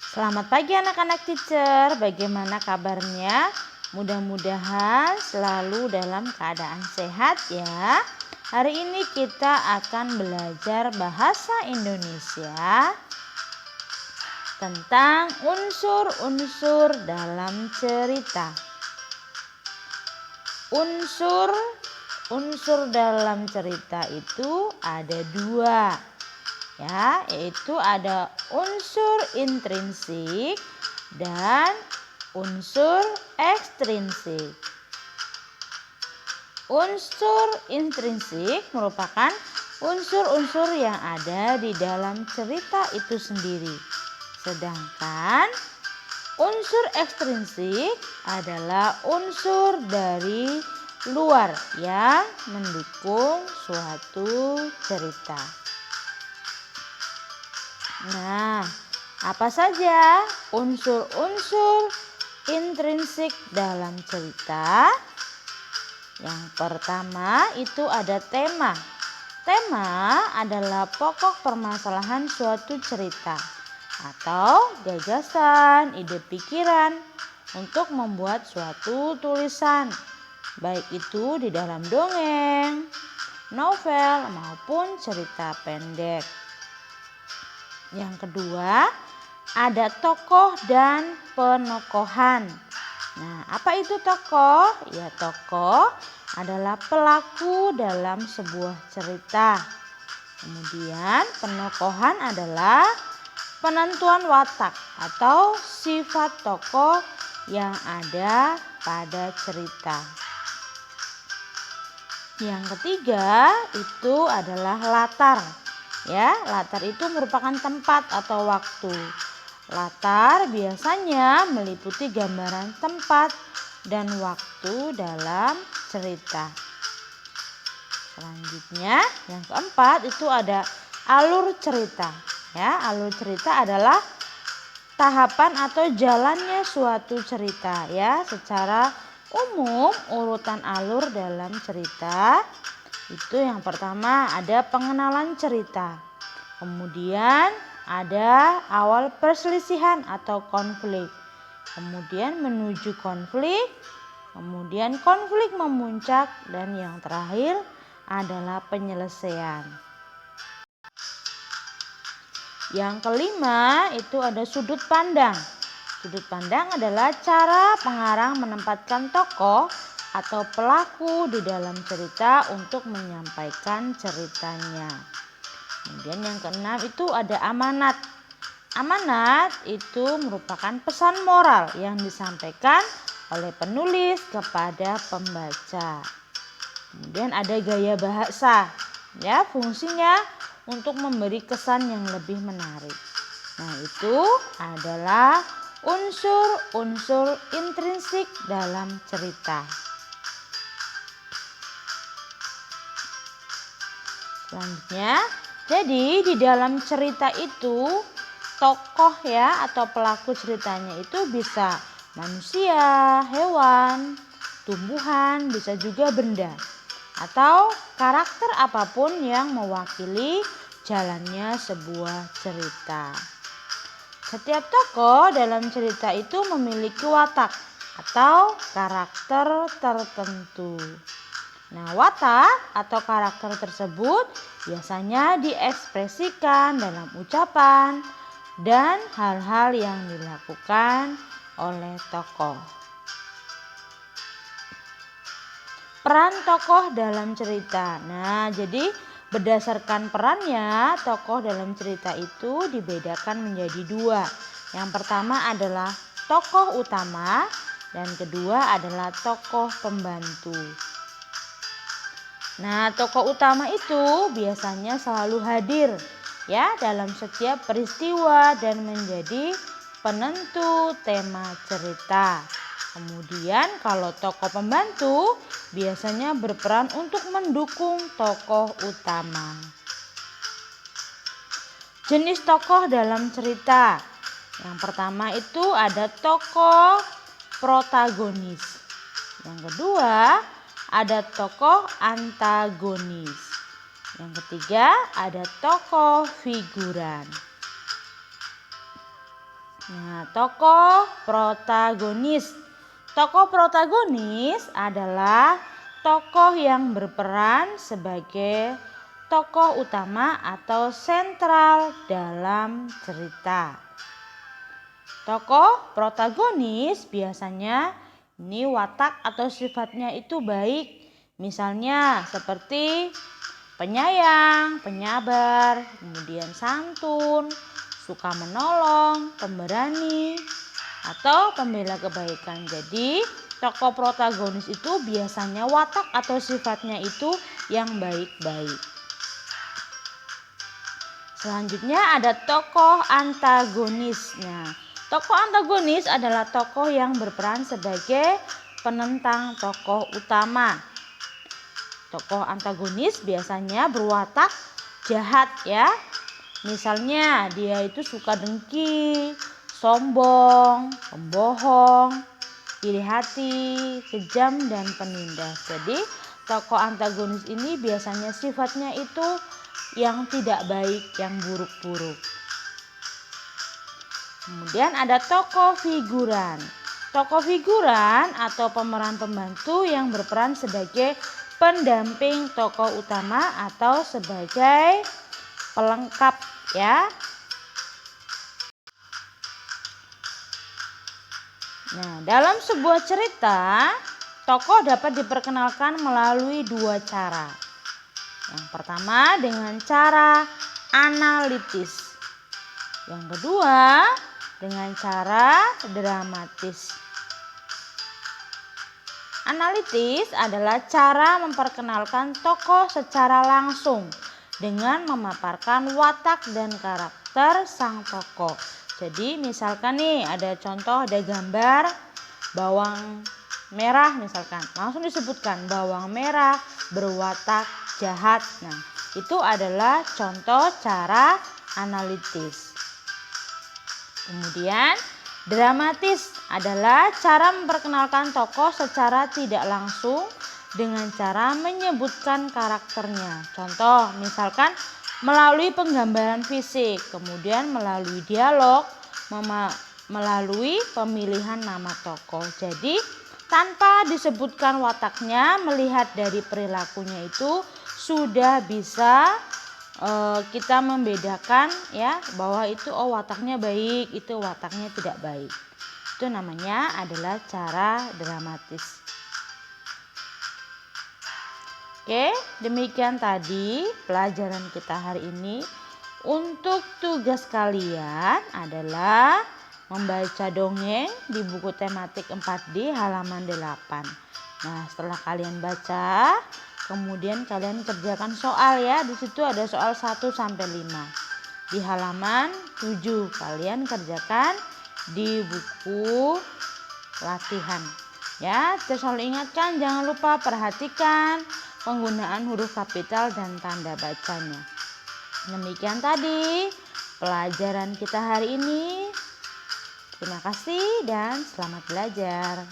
Selamat pagi anak-anak teacher, bagaimana kabarnya? Mudah-mudahan selalu dalam keadaan sehat ya. Hari ini kita akan belajar bahasa Indonesia tentang unsur-unsur dalam cerita. Unsur dalam cerita itu ada dua. Ya, yaitu ada unsur intrinsik dan unsur ekstrinsik. Unsur intrinsik merupakan unsur-unsur yang ada di dalam cerita itu sendiri. Sedangkan unsur ekstrinsik adalah unsur dari luar yang mendukung suatu cerita. Nah, apa saja unsur-unsur intrinsik dalam cerita? Yang pertama itu ada tema. Tema adalah pokok permasalahan suatu cerita atau gagasan, ide pikiran untuk membuat suatu tulisan, baik itu di dalam dongeng, novel maupun cerita pendek. Yang kedua, ada tokoh dan penokohan. Nah, apa itu tokoh? Ya, tokoh adalah pelaku dalam sebuah cerita. Kemudian, penokohan adalah penentuan watak atau sifat tokoh yang ada pada cerita. Yang ketiga, itu adalah latar. Ya, latar itu merupakan tempat atau waktu. Latar biasanya meliputi gambaran tempat dan waktu dalam cerita. Selanjutnya, yang keempat itu ada alur cerita. Ya, alur cerita adalah tahapan atau jalannya suatu cerita. Ya, secara umum urutan alur dalam cerita itu yang pertama ada pengenalan cerita. Kemudian ada awal perselisihan atau konflik. Kemudian menuju konflik. Kemudian konflik memuncak dan yang terakhir adalah penyelesaian. Yang kelima itu ada sudut pandang. Sudut pandang adalah cara pengarang menempatkan tokoh atau pelaku di dalam cerita untuk menyampaikan ceritanya. Kemudian yang keenam itu ada amanat. Amanat itu merupakan pesan moral yang disampaikan oleh penulis kepada pembaca. Kemudian ada gaya bahasa. Ya, fungsinya untuk memberi kesan yang lebih menarik. Nah, itu adalah unsur-unsur intrinsik dalam cerita. Selanjutnya, jadi di dalam cerita itu tokoh ya atau pelaku ceritanya itu bisa manusia, hewan, tumbuhan, bisa juga benda atau karakter apapun yang mewakili jalannya sebuah cerita. Setiap tokoh dalam cerita itu memiliki watak atau karakter tertentu. Nah, watak atau karakter tersebut biasanya diekspresikan dalam ucapan dan hal-hal yang dilakukan oleh tokoh. Peran tokoh dalam cerita. Nah, jadi berdasarkan perannya, tokoh dalam cerita itu dibedakan menjadi dua. Yang pertama adalah tokoh utama dan kedua adalah tokoh pembantu. Nah, tokoh utama itu biasanya selalu hadir ya dalam setiap peristiwa dan menjadi penentu tema cerita. Kemudian kalau tokoh pembantu biasanya berperan untuk mendukung tokoh utama. Jenis tokoh dalam cerita. Yang pertama itu ada tokoh protagonis. Yang kedua ada tokoh antagonis. Yang ketiga ada tokoh figuran. Nah, tokoh protagonis. Tokoh protagonis adalah tokoh yang berperan sebagai tokoh utama atau sentral dalam cerita. Tokoh protagonis biasanya ini watak atau sifatnya itu baik. Misalnya seperti penyayang, penyabar, kemudian santun, suka menolong, pemberani, atau pembela kebaikan. Jadi tokoh protagonis itu biasanya watak atau sifatnya itu yang baik-baik. Selanjutnya ada tokoh antagonis. Nah, tokoh antagonis adalah tokoh yang berperan sebagai penentang tokoh utama. Tokoh antagonis biasanya berwatak jahat ya. Misalnya dia itu suka dengki, sombong, pembohong, iri hati, kejam dan penindas. Jadi tokoh antagonis ini biasanya sifatnya itu yang tidak baik, yang buruk-buruk. Kemudian ada tokoh figuran. Tokoh figuran atau pemeran pembantu yang berperan sebagai pendamping tokoh utama atau sebagai pelengkap ya. Nah, dalam sebuah cerita, tokoh dapat diperkenalkan melalui dua cara. Yang pertama dengan cara analitis. Yang kedua dengan cara dramatis. Analitis adalah cara memperkenalkan tokoh secara langsung dengan memaparkan watak dan karakter sang tokoh. Jadi misalkan nih ada contoh, ada gambar bawang merah misalkan. Langsung disebutkan bawang merah berwatak jahat. Nah, itu adalah contoh cara analitis. Kemudian dramatis adalah cara memperkenalkan tokoh secara tidak langsung dengan cara menyebutkan karakternya. Contoh misalkan melalui penggambaran fisik, kemudian melalui dialog, melalui pemilihan nama tokoh. Jadi tanpa disebutkan wataknya, melihat dari perilakunya itu sudah bisa kita membedakan ya bahwa itu wataknya baik, itu wataknya tidak baik. Itu namanya adalah cara dramatis. Oke, demikian tadi pelajaran kita hari ini. Untuk tugas kalian adalah membaca dongeng di buku tematik 4D halaman 8. Nah, setelah kalian baca, kemudian kalian kerjakan soal ya. Di situ ada soal 1 sampai 5. Di halaman 7 kalian kerjakan di buku latihan. Ya, terus selalu ingatkan jangan lupa perhatikan penggunaan huruf kapital dan tanda bacanya. Demikian tadi pelajaran kita hari ini. Terima kasih dan selamat belajar.